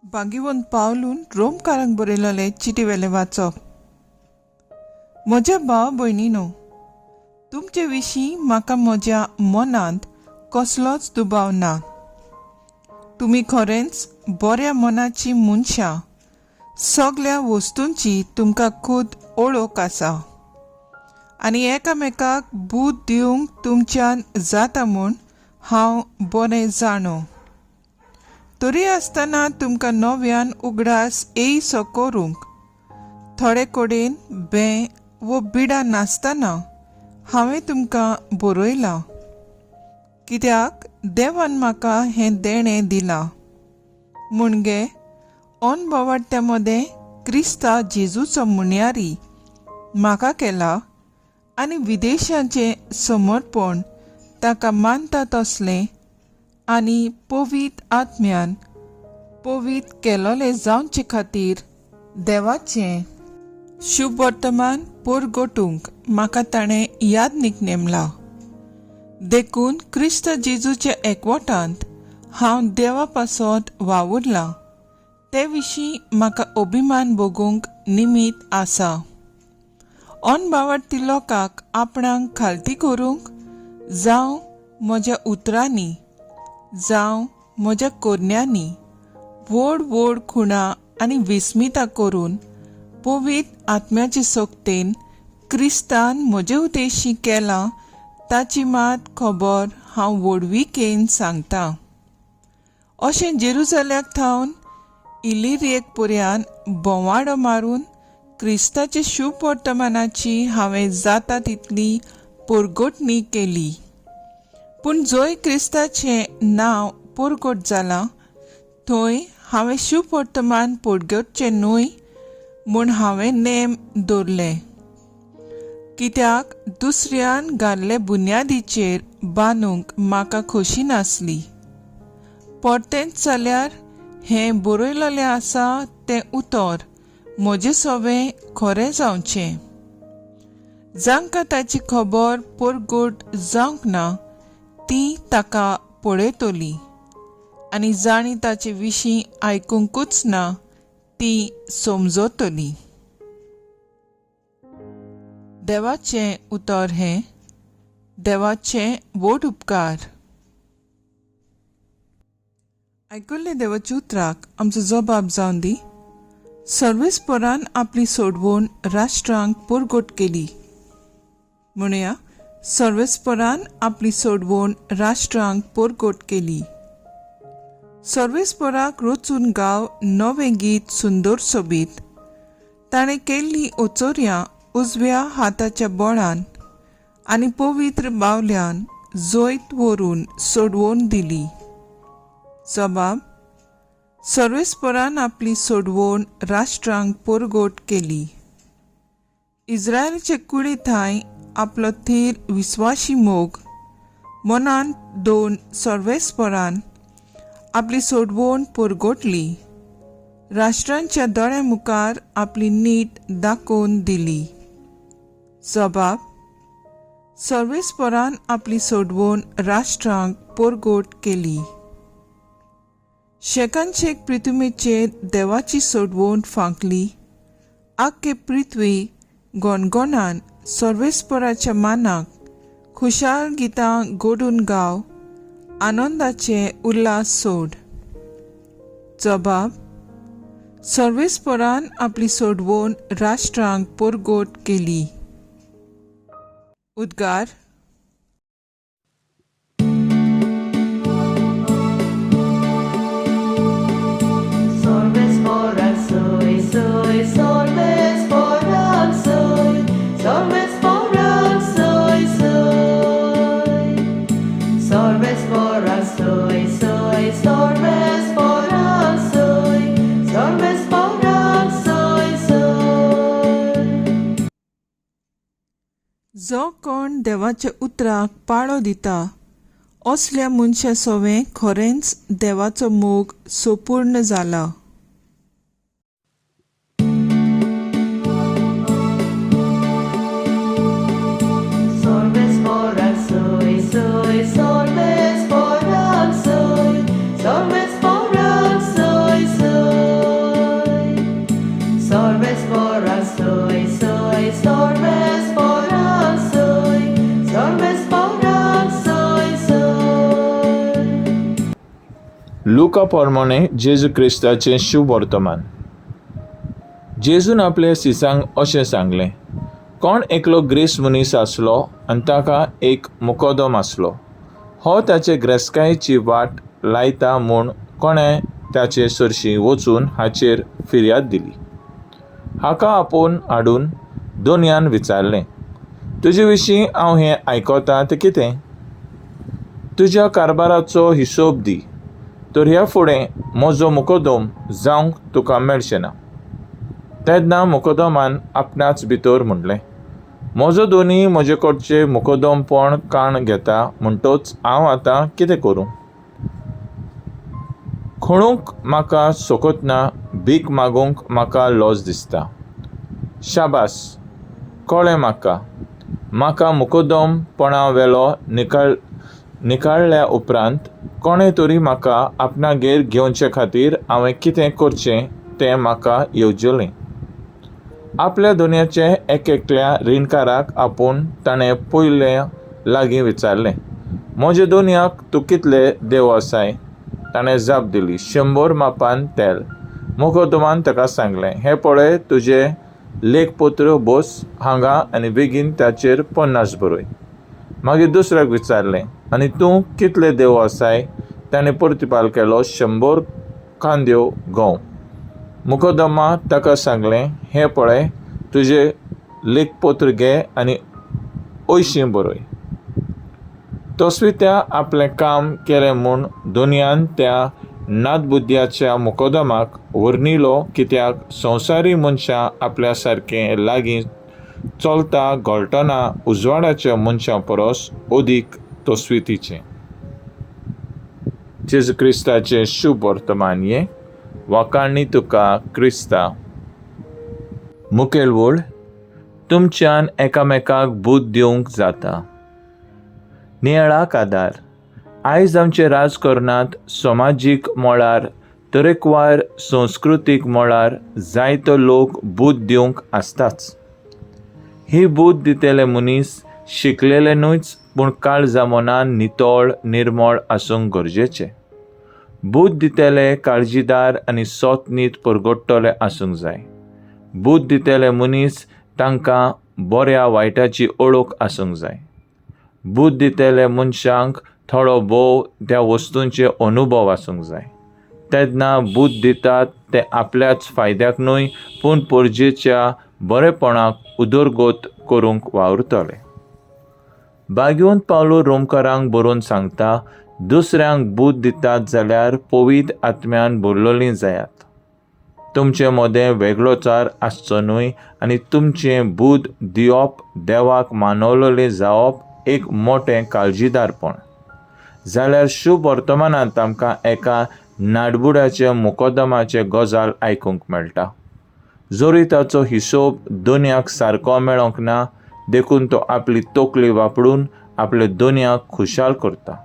बागीवन पावलून रोमकारांक बरयलेले चिटीवेले वाचप. म्हज्या भाव भयणीनो, तुमचे विशीं म्हाका म्हज्या मनांत कसलोच दुबाव ना. तुमी खरेंच बऱ्या मनाची मनशां. सगळ्या वस्तूंची तुमकां खूद ओळख आसा आनी एकामेकाक बूद दिवंक तुमच्यान जाता म्हूण हांव बरें जाणो. तरी आसतना तुमकां नव्यान उगडास येयसो करूंक थोडे कडेन भें वो बिडा नासतना हांवें तुमकां बरयलां. कित्याक देवान म्हाका हें देणें दिलां. म्हणजे अनभवाट्या मदें क्रिस्ता जेजूचो मुन्यारी म्हाका केला आनी विदेशाचें समर्पण ताका मानता तसलें आनी पवित आत्म्यान पवित केलोलें जावचे खातीर देवाचें शुभ वर्तमान परगटूंक म्हाका ताणें यादनीक नेमला. देखून क्रिस्त जेजूच्या एकवटांत हांव देवा पासत वावुरलां ते विशीं म्हाका अभिमान भोगूंक निमीत आसा. अनभावार्थी लोकांक आपणाक खालती करूंक जावं म्हज्या उतरांनी जावं म्हज्या कोरण्यांनी व्हड व्हड खुणां आनी विस्मितां करून पवित आत्म्याचे सोक्तेन क्रिस्तान म्हजे उद्देशी केलां ताची मात खबर हांव व्हडविकेन सांगतां. अशें जेरुसल्याक थावन इलिरियेक पर्यान बोवाडो मारून क्रिस्ताचे शुभ वर्तमानाची हांवें जाता तितली परगटणी केली. पूण जंय क्रिस्ताचें नांव परगट जालां थंय हांवें शुभ वर्तमान परगटचें न्हय म्हूण हांवें नेम दवरले. कित्याक दुसऱ्यान घाल्ले बुन्यादीचेर बांदूंक म्हाका खोशी नासली. परतेंच जाल्यार हें बरयलोलें आसा तें उतर म्हजें सवें खरें जावचें. जांकां ताची खबर परगट जावंक ना ती ताका पळयतली आनी जाणी ताचे विशीं आयकूंकूच ना ती समजतली. देवाचें उतर हें देवाचें व्हड उपकार. आयकल्ले देवाच्या उतराक आमचो जबाब जावन दी. सर्वेस्परान आपली सोडवण राष्ट्रांक परगट केली. म्हणुया, सर्वेस्परान आपली सोडवण राष्ट्रांक परगट केली. सर्वेस्पराक रचून गाव नवें गीत सुंदर सोबीत. ताणें केल्ली ओचोऱ्यां उजव्या हाताच्या बोळान आनी पवित्र बावल्यान जैत व्हरून सोडवण दिली. जबाब: सर्वेस्परान आपली सोडवण राष्ट्रांक परगट केली. इस्रायलाचे कुडींताय आपलो थीर विस्वासी मोग मनान दोन सर्वेस्परान आपली सोडवण परगटली. राष्ट्रांच्या दोळ्या मुखार आपली नीट दाखोवन दिली. जबाब: सर्वेस्परान आपली सोडवण राष्ट्रांक परगट केली. शेकांचेक पृथ्वीचेर देवाची सोडवण फांकली. आख्खे पृथ्वी गोणगोणान सर्वेस्पराच्या मानाक खुशाल गितां घडून गाव आनंदाचे उल्हास सोड. जबाब: सर्वेस्परान आपली सोडवण राष्ट्रांक परगट केली. उद्गार. जो कोण देवाच्या उतराक पाळो दिता असल्या मनशा सवें खरेंच देवाचो मोग सोपूर्ण जाला. Sorves por al soy, sorves por al soy, soy. लुका पोरमोणे जेजू क्रिस्ताचें शुभ वर्तमान. जेजून आपल्या शिसांक अशें सांगलें, कोण एकलो ग्रेस मनीस आसलो आनी ताका एक मुकोदम आसलो. हो ताचे ग्रेसकायेची वाट लायता म्हूण कोणें ताचे सरशी वचून हाचेर फिर्याद दिली. हाका आपोवन हाडून दोनयान विचारलें, तुजे विशीं हांव हें आयकोतां तें कितें? तुज्या कारबाराचो हिशोब दी, तर ह्या फुडें म्हजो मुकोदम जावंक तुका मेळचें ना. तेन्ना मुकोदमान आपणाच भितर म्हणलें, म्हजो दोनी म्हजे कडचे मुकोदमपण काण घेता म्हणटच हांव आतां कितें करूं? खणूंक म्हाका सोकोतना भीक मागूंक म्हाका लज दिसता. शाबास, कळ्ळें म्हाका मुकोदमपणा वेलो निकाळल्या उपरांत कोणें तरी म्हाका आपणागेर घेवचे खातीर हांवें कितें करचें तें म्हाका येवजलें. आपल्या दोनयाचे एकल्या रीणकाराक आपोवन ताणें पयल्या लागीं विचारलें, म्हज्या दोनयाक तूं कितले देव आसाय? ताणें जाप दिली, 100 मापान तेल. मुकोदमान ताका सांगलें, हें पळय तुजें लेखपत्र बस हांगा आनी बेगीन ताचेर 50 बरय. मागीर दुसऱ्याक विचारलें, आनी तूं कितले देव आसाय? ताणें प्रतिपाल केलो, 100 कांद्यो गंव. मुकोदमा ताका सांगलें, हें पळय तुजें लेखपत्र घे आनी 80 बरय. तसवित्या आपलें काम केलें म्हूण दोनयान त्या नादबुद्याच्या मुकोदमाक वर्णिलो, कित्याक संवसारी मनशां आपल्या सारकें लागीं चलता घोळटना उजवाडाच्या मनशां परस अदीक तसवितीचें. जेजू क्रिस्ताचें शुभ वर्तमान हें वाकाणणी तुका क्रिस्ता. मुखेल वळ, तुमच्यान एकामेकाक बूद दिवंक जाता. नियाळाक आदार. आयज आमचे राजकारणांत समाजीक मळार तरेकवार संस्कृतीक मळार जायतो लोक बूद दिवंक आसताच. ही बूद दितेले मनीस शिकलेले न्हूच, पूण काळजामनान नितळ निर्मळ आसूंक गरजेचे. बूद दितेले काळजीदार आनी सोतनीत परगट्टले आसूंक जाय. बूद दितेले मनीस तांकां बऱ्या वायटाची ओळख आसूंक जाय. बूद दितेले मनशांक थोडो भोव त्या वस्तूंचे अनुभव आसूंक जाय. तेन्ना बूद दितात ते आपल्याच फायद्याक न्हय, पूण परजेच्या बरेपणाक उदरगत करूंक वावुरतले. बागेंत पावलो रोमकारांक बरोवन सांगता, दुसऱ्यांक बूद दितात जाल्यार पवित्र आत्म्यान भरलोलीं जायात. तुमचे मदें वेगळोचार आसचो न्हय आनी तुमचें बूद दिवप देवाक मानवलेलें जावप एक मोठें काळजीदारपण. जाल्यार शुभ वर्तमानांत आमकां एका नाडबुड्याच्या मुकोदमाचे गजाल आयकूंक मेळटा. जोरी ताचो हिशोब दोनयाक सारको मेळोंक ना, देखून तो आपली तोकली वापरून आपले दोनयाक खुशाल करता.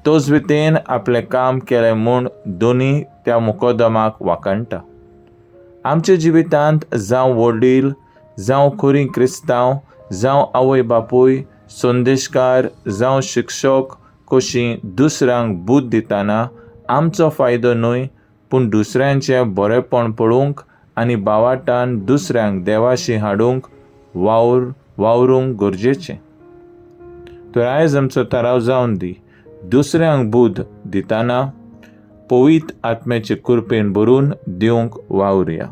तोचवितेन आपलें काम केलें म्हूण दोनी त्या मुकोदमाक वाकणटा. आमच्या जिवितांत जावं वडील, जावं खरी क्रिस्तांव, जावं आवय बापूय, संदेशकार जावं शिक्षक कशीं दुसऱ्यांक बूद दितना आमचो फायदो न्हय, पूण दुसऱ्यांचें बरेंपण पळोवंक आनी बावाटान दुसऱ्यांक देवाशी हाडूंक वावरूंक गरजेचें. तर आयज आमचो थाराव जावन दी, दुसऱ्यांक बूद दितना पवित्र आत्म्याचे कृपेन भरून दिवंक वावुरया.